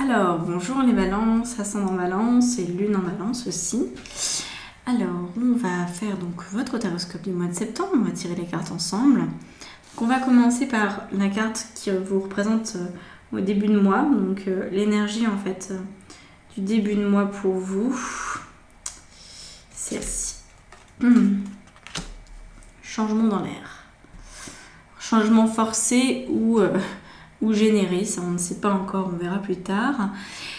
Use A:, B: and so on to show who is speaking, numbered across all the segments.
A: Alors, bonjour les balances, ascendant balance et lune en balance aussi. Alors, on va faire donc votre horoscope du mois de septembre, on va tirer les cartes ensemble. Donc, on va commencer par la carte qui vous représente au début de mois, donc l'énergie en fait du début de mois pour vous. Celle-ci. Changement dans l'air. Changement forcé ou généré, ça on ne sait pas encore, on verra plus tard.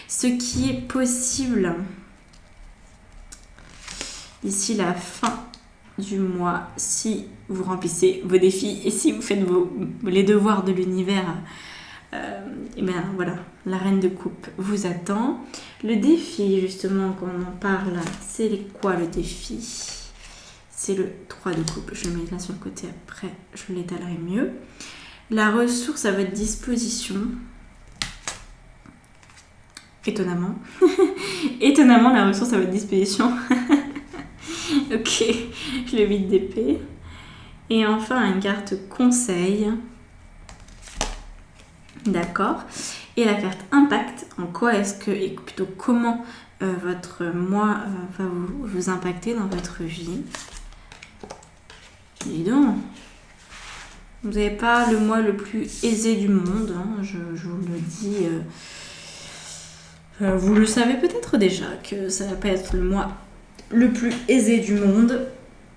A: Ce qui est possible d'ici la fin du mois, si vous remplissez vos défis et si vous faites les devoirs de l'univers, et bien voilà, la reine de coupe vous attend. Le défi, justement, quand on en parle, c'est quoi le défi? C'est le 3 de coupe. Je le mets là sur le côté, après je l'étalerai mieux. La ressource à votre disposition, étonnamment, étonnamment la ressource à votre disposition, ok, je le 8 d'épée, et enfin une carte conseil, d'accord, et la carte impact, en quoi est-ce que, et plutôt comment votre mois va vous impacter dans votre vie. Dis donc, vous n'avez pas le mois le plus aisé du monde, hein, je vous le dis. Vous le savez peut-être déjà que ça va pas être le mois le plus aisé du monde.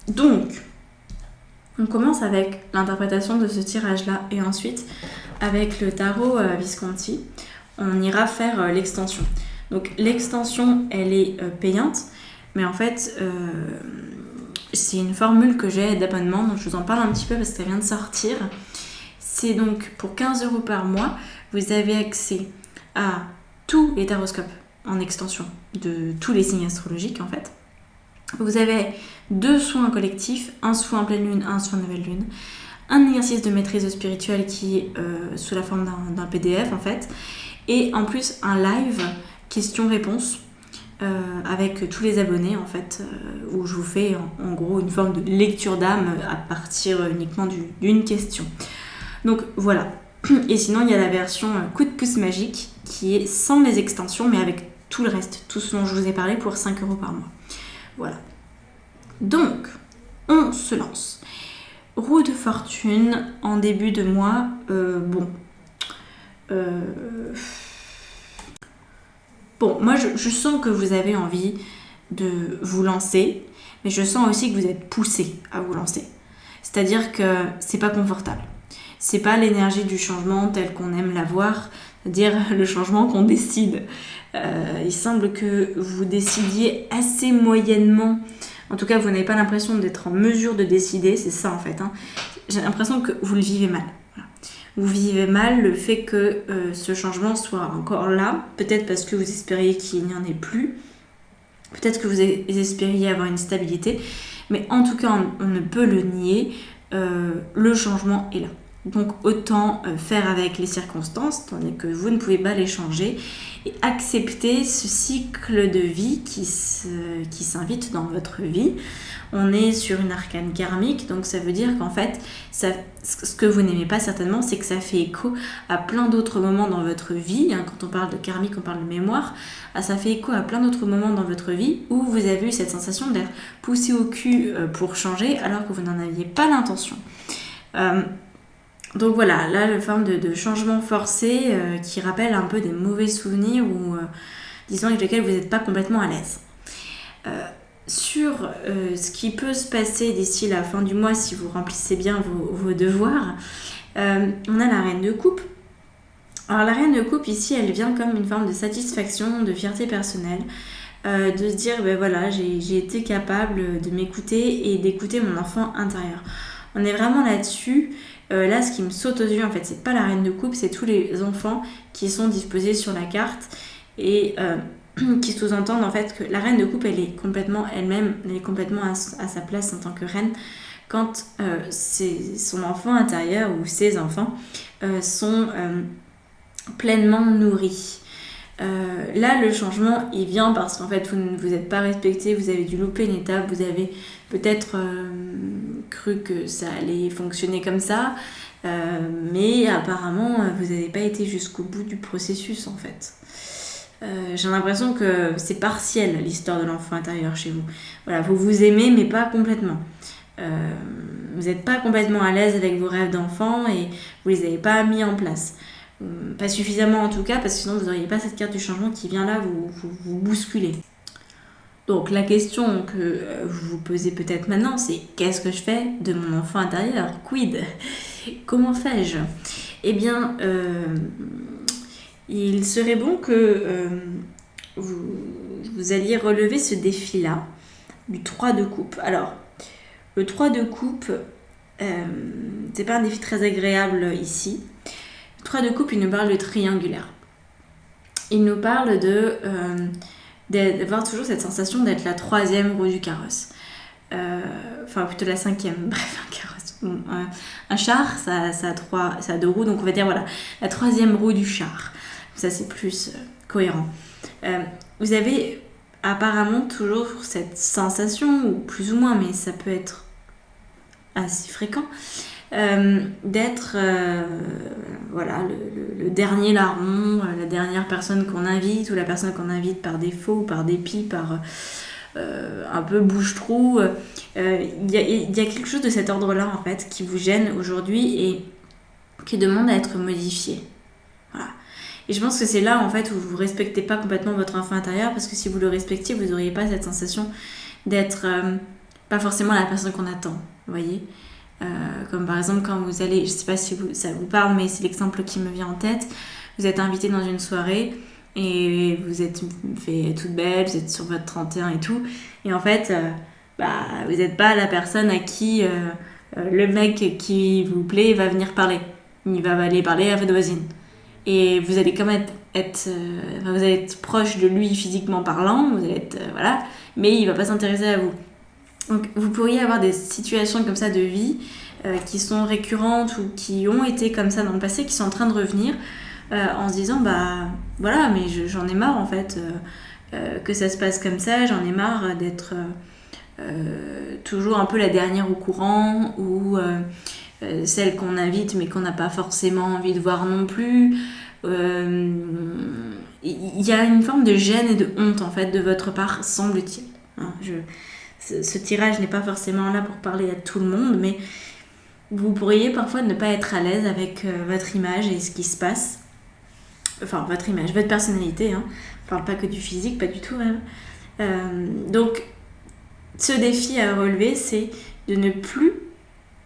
A: Donc, on commence avec l'interprétation de ce tirage-là et ensuite, avec le tarot Visconti, on ira faire l'extension. Donc, l'extension, elle est payante, mais en fait, c'est une formule que j'ai d'abonnement, donc je vous en parle un petit peu parce que ça vient de sortir. C'est donc pour 15 € par mois, vous avez accès à tous les taroscopes en extension de tous les signes astrologiques en fait. Vous avez 2 soins collectifs, un soin en pleine lune, un soin nouvelle lune, un exercice de maîtrise spirituelle qui est sous la forme d'un PDF en fait, et en plus un live questions-réponses avec tous les abonnés en fait, où je vous fais en gros une forme de lecture d'âme à partir uniquement d'une question. Donc voilà. Et sinon il y a la version coup de pouce magique qui est sans les extensions mais avec tout le reste, tout ce dont je vous ai parlé pour 5 € par mois. Voilà. Donc on se lance. Roue de fortune en début de mois, Bon, moi je sens que vous avez envie de vous lancer, mais je sens aussi que vous êtes poussé à vous lancer. C'est-à-dire que c'est pas confortable. C'est pas l'énergie du changement tel qu'on aime l'avoir, c'est-à-dire le changement qu'on décide. Il semble que vous décidiez assez moyennement. En tout cas, vous n'avez pas l'impression d'être en mesure de décider, c'est ça en fait. Hein. J'ai l'impression que vous le vivez mal. Voilà. Vous vivez mal le fait que ce changement soit encore là, peut-être parce que vous espériez qu'il n'y en ait plus, peut-être que vous espériez avoir une stabilité, mais en tout cas, on ne peut le nier, le changement est là. Donc autant faire avec les circonstances, tandis que vous ne pouvez pas les changer, et accepter ce cycle de vie qui s'invite dans votre vie. On est sur une arcane karmique, donc ça veut dire qu'en fait, ce que vous n'aimez pas certainement, c'est que ça fait écho à plein d'autres moments dans votre vie. Hein, quand on parle de karmique, on parle de mémoire. Ça fait écho à plein d'autres moments dans votre vie où vous avez eu cette sensation d'être poussé au cul pour changer alors que vous n'en aviez pas l'intention. Donc voilà, là, le forme de changement forcé qui rappelle un peu des mauvais souvenirs ou disons avec lesquels vous n'êtes pas complètement à l'aise. Sur ce qui peut se passer d'ici la fin du mois si vous remplissez bien vos devoirs, on a la reine de coupe. Alors la reine de coupe ici, elle vient comme une forme de satisfaction, de fierté personnelle, de se dire ben voilà, j'ai été capable de m'écouter et d'écouter mon enfant intérieur. On est vraiment là-dessus. Là, ce qui me saute aux yeux, en fait, c'est pas la reine de coupe, c'est tous les enfants qui sont disposés sur la carte et qui sous-entendent en fait que la reine de coupe, elle est complètement elle-même, elle est complètement à sa place en tant que reine quand son enfant intérieur ou ses enfants sont pleinement nourris. Là, le changement, il vient parce qu'en fait, vous ne vous êtes pas respecté, vous avez dû louper une étape, vous avez peut-être cru que ça allait fonctionner comme ça, mais apparemment vous n'avez pas été jusqu'au bout du processus en fait. J'ai l'impression que c'est partiel l'histoire de l'enfant intérieur chez vous. Voilà, vous vous aimez mais pas complètement. Vous n'êtes pas complètement à l'aise avec vos rêves d'enfant et vous les avez pas mis en place. Pas suffisamment en tout cas, parce que sinon vous n'auriez pas cette carte du changement qui vient là vous bousculer. Donc la question que vous vous posez peut-être maintenant, c'est qu'est-ce que je fais de mon enfant intérieur? Quid? Comment fais-je? Eh bien, il serait bon que vous alliez relever ce défi-là du 3 de coupe. Alors, le 3 de coupe, c'est pas un défi très agréable ici. Le 3 de coupe, il nous parle de triangulaire. Il nous parle d'avoir toujours cette sensation d'être la 3e roue du carrosse. Enfin, plutôt la 5e, bref, un carrosse. Bon, un char, ça a 2 roues, donc on va dire voilà, la 3e roue du char. Ça, c'est plus cohérent. Vous avez apparemment toujours cette sensation, ou plus ou moins, mais ça peut être assez fréquent, d'être voilà, le dernier larron, la dernière personne qu'on invite, ou la personne qu'on invite par défaut, par dépit, par un peu bouche-trou. Il y a quelque chose de cet ordre-là en fait qui vous gêne aujourd'hui et qui demande à être modifié. Voilà. Et je pense que c'est là en fait où vous ne respectez pas complètement votre enfant intérieur, parce que si vous le respectiez, vous n'auriez pas cette sensation d'être pas forcément la personne qu'on attend, vous voyez. Comme par exemple quand vous allez, je sais pas si ça vous parle, mais c'est l'exemple qui me vient en tête, vous êtes invité dans une soirée et vous êtes fait toute belle, vous êtes sur votre 31 et tout, et en fait vous n'êtes pas la personne à qui le mec qui vous plaît va venir parler, il va aller parler à votre voisine, et vous allez quand même vous allez être proche de lui physiquement parlant, vous allez être voilà, mais il va pas s'intéresser à vous. Donc vous pourriez avoir des situations comme ça de vie qui sont récurrentes ou qui ont été comme ça dans le passé, qui sont en train de revenir en se disant voilà, mais j'en ai marre en fait que ça se passe comme ça, j'en ai marre d'être toujours un peu la dernière au courant, ou celle qu'on invite mais qu'on n'a pas forcément envie de voir non plus. Il y a une forme de gêne et de honte en fait de votre part, semble-t-il. Ce tirage n'est pas forcément là pour parler à tout le monde, mais vous pourriez parfois ne pas être à l'aise avec votre image et ce qui se passe. Enfin, votre image, votre personnalité. Hein. Je ne parle pas que du physique, pas du tout même. Donc, ce défi à relever, c'est de ne plus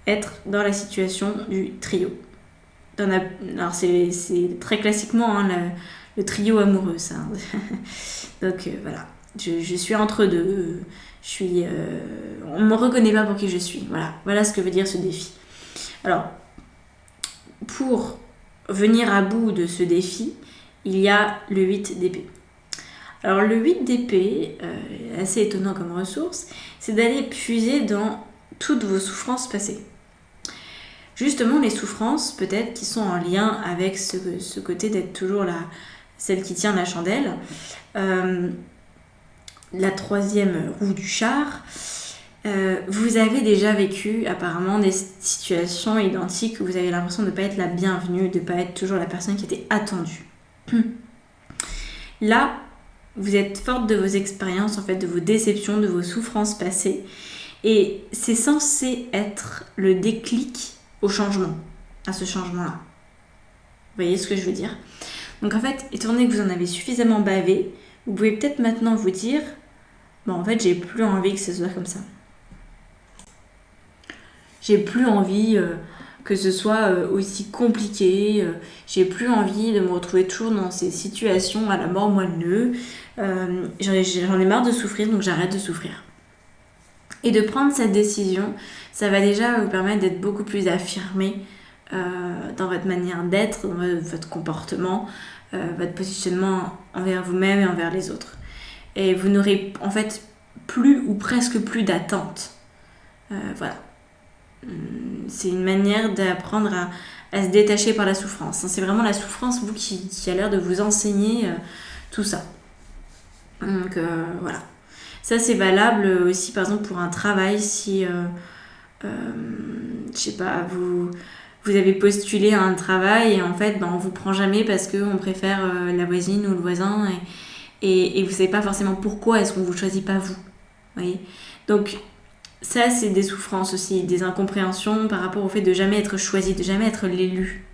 A: être dans la situation du trio. Alors, c'est très classiquement le trio amoureux, ça. Donc, voilà. Je suis entre deux. On ne me reconnaît pas pour qui je suis. Voilà ce que veut dire ce défi. Alors, pour venir à bout de ce défi, il y a le 8 d'épée. Alors, le 8 d'épée, assez étonnant comme ressource, c'est d'aller puiser dans toutes vos souffrances passées. Justement, les souffrances, peut-être, qui sont en lien avec ce côté d'être toujours celle qui tient la chandelle. La 3e roue du char, vous avez déjà vécu apparemment des situations identiques où vous avez l'impression de ne pas être la bienvenue, de ne pas être toujours la personne qui était attendue. Là, vous êtes forte de vos expériences, en fait, de vos déceptions, de vos souffrances passées, et c'est censé être le déclic au changement, à ce changement-là. Vous voyez ce que je veux dire? Donc en fait, étant donné que vous en avez suffisamment bavé, vous pouvez peut-être maintenant vous dire en fait, j'ai plus envie que ce soit comme ça. J'ai plus envie que ce soit aussi compliqué. J'ai plus envie de me retrouver toujours dans ces situations à la mort moelleux. J'en ai marre de souffrir, donc j'arrête de souffrir. Et de prendre cette décision, ça va déjà vous permettre d'être beaucoup plus affirmé dans votre manière d'être, dans votre comportement, votre positionnement envers vous-même et envers les autres. Et vous n'aurez en fait plus ou presque plus d'attente. Voilà. C'est une manière d'apprendre à se détacher par la souffrance. C'est vraiment la souffrance, vous, qui a l'air de vous enseigner tout ça. Donc voilà. Ça, c'est valable aussi, par exemple, pour un travail. Si je sais pas, vous avez postulé à un travail et en fait, on vous prend jamais parce qu'on préfère la voisine ou le voisin et vous savez pas forcément pourquoi est-ce qu'on vous choisit pas vous. Voyez. Donc, ça, c'est des souffrances aussi, des incompréhensions par rapport au fait de jamais être choisi, de jamais être l'élu.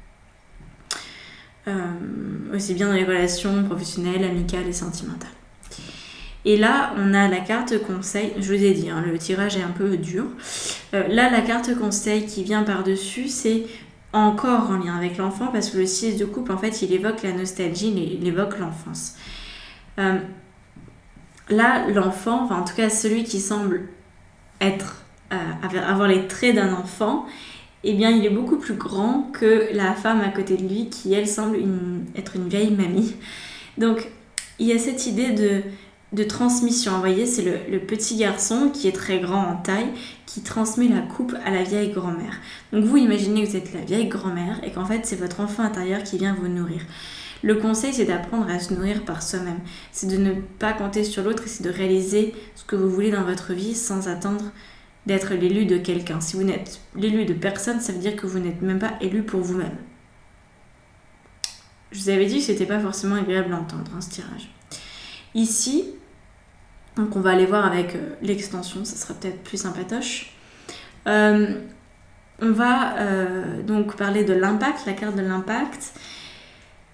A: Aussi bien dans les relations professionnelles, amicales et sentimentales. Et là, on a la carte conseil. Je vous ai dit, le tirage est un peu dur. Là, la carte conseil qui vient par-dessus, c'est encore en lien avec l'enfant parce que le 6 de coupe, en fait, il évoque la nostalgie, il évoque l'enfance. Là, l'enfant, en tout cas celui qui semble avoir les traits d'un enfant, eh bien, il est beaucoup plus grand que la femme à côté de lui qui, elle, semble être une vieille mamie. Donc, il y a cette idée de transmission. Vous voyez, c'est le petit garçon qui est très grand en taille qui transmet la coupe à la vieille grand-mère. Donc, vous imaginez que vous êtes la vieille grand-mère et qu'en fait, c'est votre enfant intérieur qui vient vous nourrir. Le conseil, c'est d'apprendre à se nourrir par soi-même. C'est de ne pas compter sur l'autre et c'est de réaliser ce que vous voulez dans votre vie sans attendre d'être l'élu de quelqu'un. Si vous n'êtes l'élu de personne, ça veut dire que vous n'êtes même pas élu pour vous-même. Je vous avais dit que c'était pas forcément agréable à entendre, ce tirage. Ici, donc on va aller voir avec l'extension, ça sera peut-être plus sympatoche. On va donc parler de l'impact, la carte de l'impact.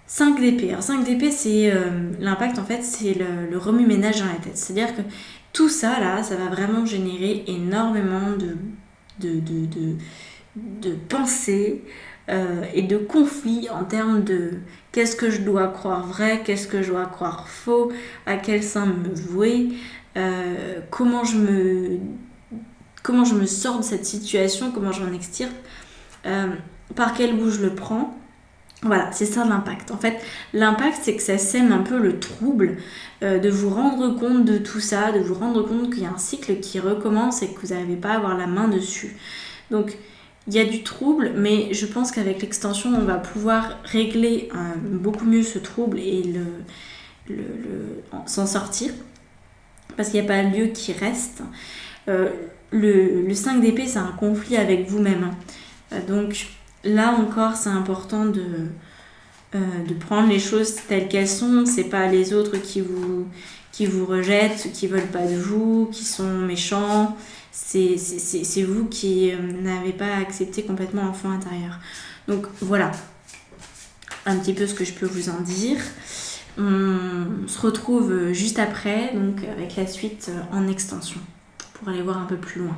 A: 5 d'épée. Alors 5 d'épée, c'est l'impact, en fait, c'est le remue-ménage dans la tête. C'est-à-dire que tout ça, là, ça va vraiment générer énormément de pensées et de conflits en termes de qu'est-ce que je dois croire vrai, qu'est-ce que je dois croire faux, à quel sein me vouer, comment je me sors de cette situation, comment je m'en extirpe, par quel bout je le prends. Voilà, c'est ça l'impact. En fait, l'impact, c'est que ça sème un peu le trouble, de vous rendre compte de tout ça, de vous rendre compte qu'il y a un cycle qui recommence et que vous n'arrivez pas à avoir la main dessus. Donc, il y a du trouble, mais je pense qu'avec l'extension, on va pouvoir régler beaucoup mieux ce trouble et s'en sortir, parce qu'il n'y a pas lieu qui reste. Le 5 d'épée, c'est un conflit avec vous-même. Donc, là encore, c'est important de prendre les choses telles qu'elles sont. C'est pas les autres qui vous rejettent, qui veulent pas de vous, qui sont méchants. C'est vous qui n'avez pas accepté complètement l'enfant intérieur. Donc voilà, un petit peu ce que je peux vous en dire. On se retrouve juste après, donc avec la suite en extension, pour aller voir un peu plus loin.